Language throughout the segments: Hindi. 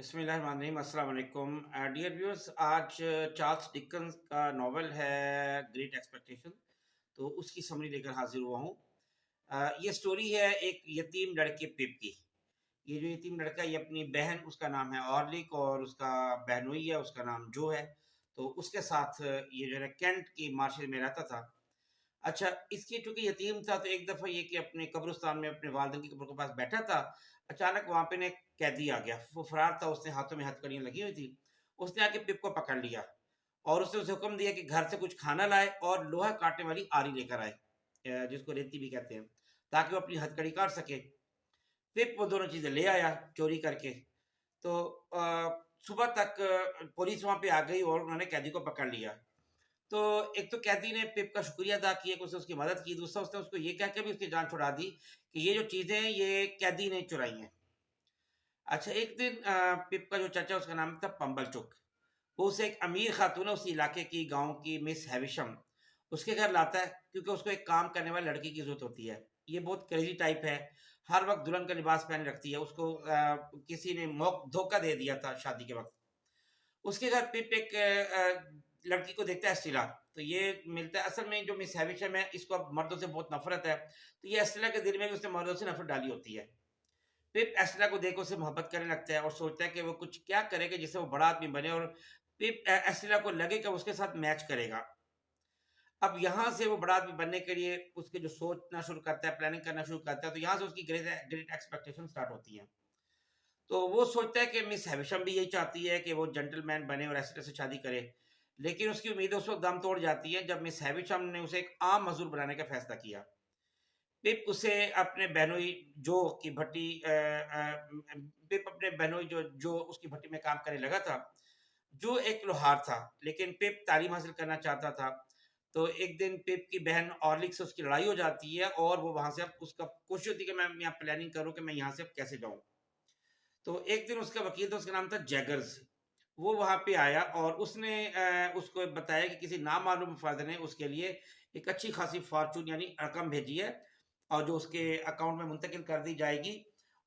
बिस्मिल्लाहिर्रहमानिर्रहीम, अस्सलाम वालेकुम। डियर व्यूअर्स, आज चार्ल्स डिकन्स का नॉवल है ग्रेट एक्सपेक्टेशन। तो उसकी समरी लेकर हाजिर हुआ हूँ। ये स्टोरी है एक यतीम लड़के पिप की। ये जो यतीम लड़का, ये अपनी बहन, उसका नाम है ऑर्लिक, और उसका बहनोई है, उसका नाम जो है। तो उसके साथ ये जो है कैंट की मार्शल में रहता था। अच्छा, इसकी चूँकि यतीम था, तो एक दफ़ा ये कि अपने कब्रिस्तान में अपने वालिदैन की कब्र के पास बैठा था, अचानक वहाँ पे ना एक कैदी आ गया। वो फरार था, उसने हाथों में हथकड़ियाँ लगी हुई थी। उसने आके पिप को पकड़ लिया और उसने उसे हुक्म दिया कि घर से कुछ खाना लाए और लोहा काटने वाली आरी लेकर आए, जिसको रेती भी कहते हैं, ताकि वो अपनी हथकड़ी काट सके। पिप वो दोनों चीज़ें ले आया चोरी करके। तो सुबह तक पुलिस वहाँ पे आ गई और उन्होंने कैदी को पकड़ लिया। तो एक तो कैदी ने पिप का शुक्रिया अदा किया कि उसने उसकी मदद की, दूसरा उसने उसको ये कह के भी उसकी जान छुड़ा दी कि ये जो चीज़ें हैं ये कैदी ने चुराई हैं। अच्छा, एक दिन पिप का जो चाचा, उसका नाम था पम्बलचुक, वो उसे एक अमीर खातून है उस इलाके की, गाँव की, मिस हैविशम, उसके घर लाता है क्योंकि उसको एक काम करने वाली लड़की की ज़रूरत होती है। ये बहुत क्रेज़ी टाइप है, हर वक़्त दुल्हन का लिबास पहने रखती है। उसको किसी ने धोखा दे दिया था शादी के वक़्त। उसके घर पिप एक लड़की को देखता है, एस्टिला। तो ये मिलता है, असल में जो मिस हैविशम है, इसको अब मर्दों से बहुत नफ़रत है। तो ये एस्टिला के दिल में भी उसने मर्दों से नफ़रत डाली होती है। पिप एस्ट्रा को देख उससे मोहब्बत करने लगता है और सोचता है कि वो कुछ क्या करेगा जिससे वो बड़ा आदमी बने, और पिप एस्ट्रा को लगे कि उसके साथ मैच करेगा। अब यहाँ से वो बड़ा आदमी बनने के लिए उसके जो सोचना शुरू करता है, प्लानिंग करना शुरू करता है, तो यहाँ से उसकी ग्रेट ग्रेट एक्सपेक्टेशन स्टार्ट होती हैं। तो वो सोचता है कि मिस हैविशम भी यही चाहती है कि वो जेंटलमैन बने और एस्ट्रा से शादी करे। लेकिन उसकी उम्मीदें उस वक़्त दम तोड़ जाती हैं जब मिस हैविशम ने उसे एक आम मज़दूर बनाने का फैसला किया। पिप उसे अपने बहनोई जो की भट्टी पिप अपने बहनोई जो जो उसकी भट्टी में काम करने लगा था। जो एक लोहार था, लेकिन पिप तालीम हासिल करना चाहता था। तो एक दिन पिप की बहन ऑर्लिक से उसकी लड़ाई हो जाती है और वो वहाँ से, अब उसका कोशिश होती है कि मैं यहाँ प्लानिंग करूँ कि मैं यहाँ से अब कैसे जाऊँ। तो एक दिन उसका वकील था, उसका नाम था जैगर्स। वो वहाँ पे आया और उसने उसको बताया कि किसी नामालूम फ़र्द ने उसके लिए एक अच्छी खासी फ़ॉर्च्यून यानी रकम भेजी है, और जो उसके अकाउंट में मुंतकिल कर दी जाएगी,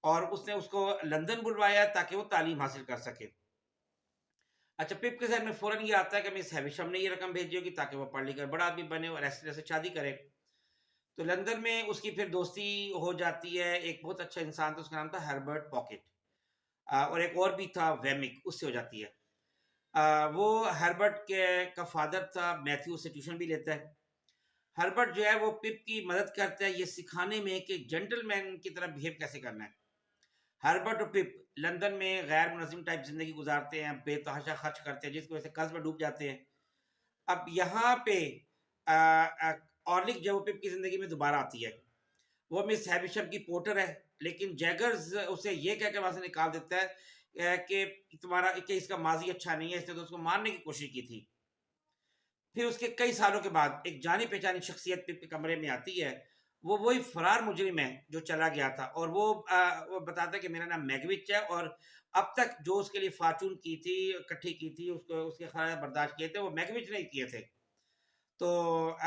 और उसने उसको लंदन बुलवाया ताकि वो तालीम हासिल कर सके। अच्छा, पिप के ज़हन में फ़ौरन ये आता है कि मिस हैविशम ने ये रकम भेजी होगी ताकि वो पढ़ लिख कर बड़ा आदमी बने और एस्टेरा से शादी करे। तो लंदन में उसकी फिर दोस्ती हो जाती है, एक बहुत अच्छा इंसान था, उसका नाम था हर्बर्ट पॉकेट। और एक और भी था वेमिक, उससे हो जाती है। वो हर्बर्ट के का फादर था, मैथ्यू उससे ट्यूशन भी लेता है। हर्बर्ट जो है वो पिप की मदद करता है ये सिखाने में कि जेंटलमैन की तरह बिहेव कैसे करना है। हर्बर्ट और पिप लंदन में गैर मुनज़्ज़म टाइप ज़िंदगी गुज़ारते हैं, बेतहाशा खर्च करते हैं, जिसकी वजह से कर्ज़ में डूब जाते हैं। अब यहाँ पे ऑर्लिक जो है वो पिप की ज़िंदगी में दोबारा आती है। वो मिस हैविशम की पोर्टर है, लेकिन जैगर्स उसे ये कह के वहाँ से निकाल देता है कि तुम्हारा, कि इसका माज़ी अच्छा नहीं है, इसने तो उसको मारने की कोशिश की थी। फिर उसके कई सालों के बाद एक जानी-पहचानी शख्सियत पिप के कमरे में आती है। वो वही फरार मुजरिम है जो चला गया था, और वो बताता है कि मेरा नाम मैगविच है, और अब तक जो उसके लिए फ़ॉर्च्यून की थी, इकट्ठी की थी, उसको उसके ख़राज बर्दाश्त किए थे, वो मैगविच ने ही किए थे। तो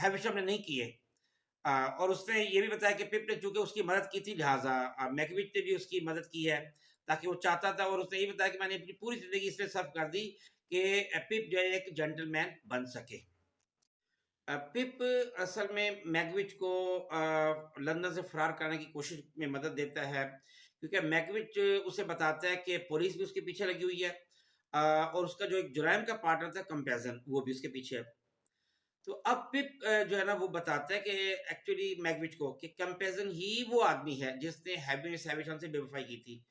हैविशम ने नहीं किए। और उसने ये भी बताया कि पिप ने चूँकि उसकी मदद की थी, लिहाज़ा मैकविच ने भी उसकी मदद की है, ताकि वो चाहता था, और उसने ये बताया कि मैंने अपनी पूरी ज़िंदगी इसलिए सर्फ़ कर दी कि पिप जो है एक जेंटलमैन बन सके। पिप असल में मैकविच को लंदन से फ़रार करने की कोशिश में मदद देता है, क्योंकि मैकविच उसे बताता है कि पुलिस भी उसके पीछे लगी हुई है, और उसका जो एक जुराइम का पार्टनर था कंपैरिज़न, वो भी उसके पीछे है। तो अब पिप जो है ना वो बताता है कि एक्चुअली मैगविच को कि कंपैरिजन ही वो आदमी है जिसने मिस हैविशम से बेवफाई की थी,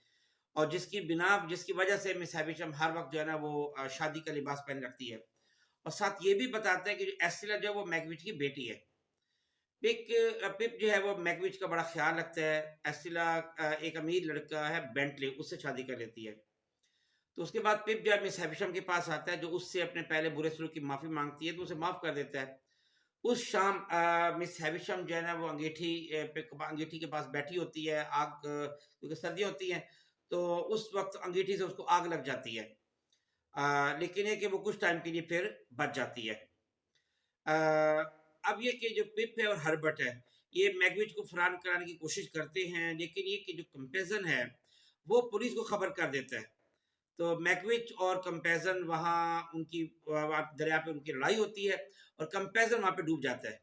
और जिसकी वजह से मिस हैविशम हर वक्त जो है ना वो शादी का लिबास पहन रखती है। और साथ ये भी बताता है कि जो एस्टेला जो है वो मैगविच की बेटी है। पिप जो है वो मैगविच का बड़ा ख्याल रखता है। एस्टेला एक अमीर लड़का है बेंटले, उससे शादी कर लेती है। तो उसके बाद पिप जो है मिस हैविशम के पास आता है, जो उससे अपने पहले बुरे सलूक की माफ़ी मांगती है, तो उसे माफ़ कर देता है। उस शाम मिस हैविशम जो है ना वो अंगीठी के पास बैठी होती है, क्योंकि सर्दियाँ होती हैं, तो उस वक़्त अंगीठी से उसको आग लग जाती है। लेकिन ये कि वो कुछ टाइम के लिए फिर बच जाती है। अ, अब ये कि जो पिप है और हर्बर्ट है, ये मैगविच को फरार कराने की कोशिश करते हैं, लेकिन ये कि जो कंपैरिज़न है, वो पुलिस को खबर कर देता है। तो मैकविच और कंपैरिजन वहाँ उनकी दरिया पे उनकी लड़ाई होती है और कंपैरिजन वहाँ पे डूब जाता है।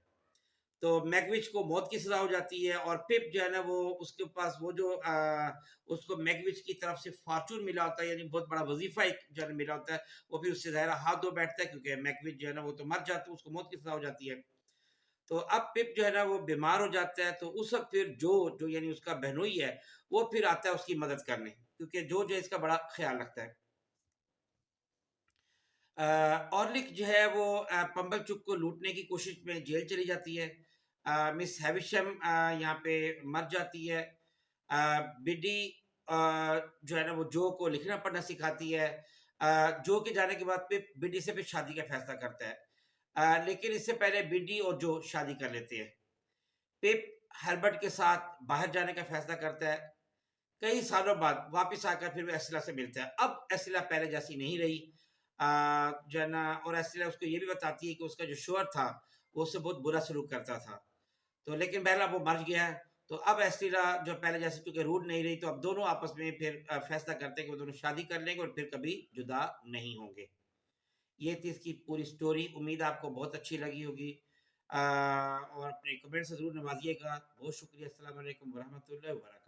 तो मैकविच को मौत की सज़ा हो जाती है और पिप जो है ना वो उसके पास वो जो उसको मैकविच की तरफ से फॉर्च्यून मिला होता है, यानी बहुत बड़ा वज़ीफ़ा एक जो है मिला होता है, वो फिर उससे ज़ाहिर है हाथ धो बैठता है क्योंकि मैकविच जो है ना वो तो मर जाता है, उसको मौत की सज़ा हो जाती है। तो अब पिप जो है ना वो बीमार हो जाता है, तो उस वक़्त फिर जो यानी उसका बहनोई है, वो फिर आता है उसकी मदद करने, क्योंकि जो है इसका बड़ा ख़्याल रखता है। ऑर्लिक जो है वो पंबलचुक को लूटने की कोशिश में जेल चली जाती है। मिस हैविशम यहाँ पे मर जाती है। बिडी जो है ना वो जो को लिखना पढ़ना सिखाती है। जो के जाने के बाद पिप बिडी से फिर शादी का फैसला करता है। लेकिन इससे पहले बिडी और जो शादी कर लेते हैं। पिप हर्बर्ट के साथ बाहर जाने का फैसला करता है। कई सालों बाद वापस आकर फिर वो एस्ला से मिलता है। अब एस्ला पहले जैसी नहीं रही। जो है ना, और एस्ला उसको ये भी बताती है कि उसका जो शौहर था, वो उससे बहुत बुरा सलूक करता था। तो लेकिन बहरहाल वो मर गया है। तो अब एस्ला जो पहले जैसे चूँकि रूड नहीं रही, तो अब दोनों आपस में फिर फैसला करते हैं कि वो दोनों शादी कर लेंगे और फिर कभी जुदा नहीं होंगे। ये थी इसकी पूरी स्टोरी। उम्मीद है आपको बहुत अच्छी लगी होगी। और अपने कमेंट से ज़रूर नवाज़िएगा। बहुत शुक्रिया। अस्सलाम वालेकुम व रहमतुल्लाहि व बरकातहू।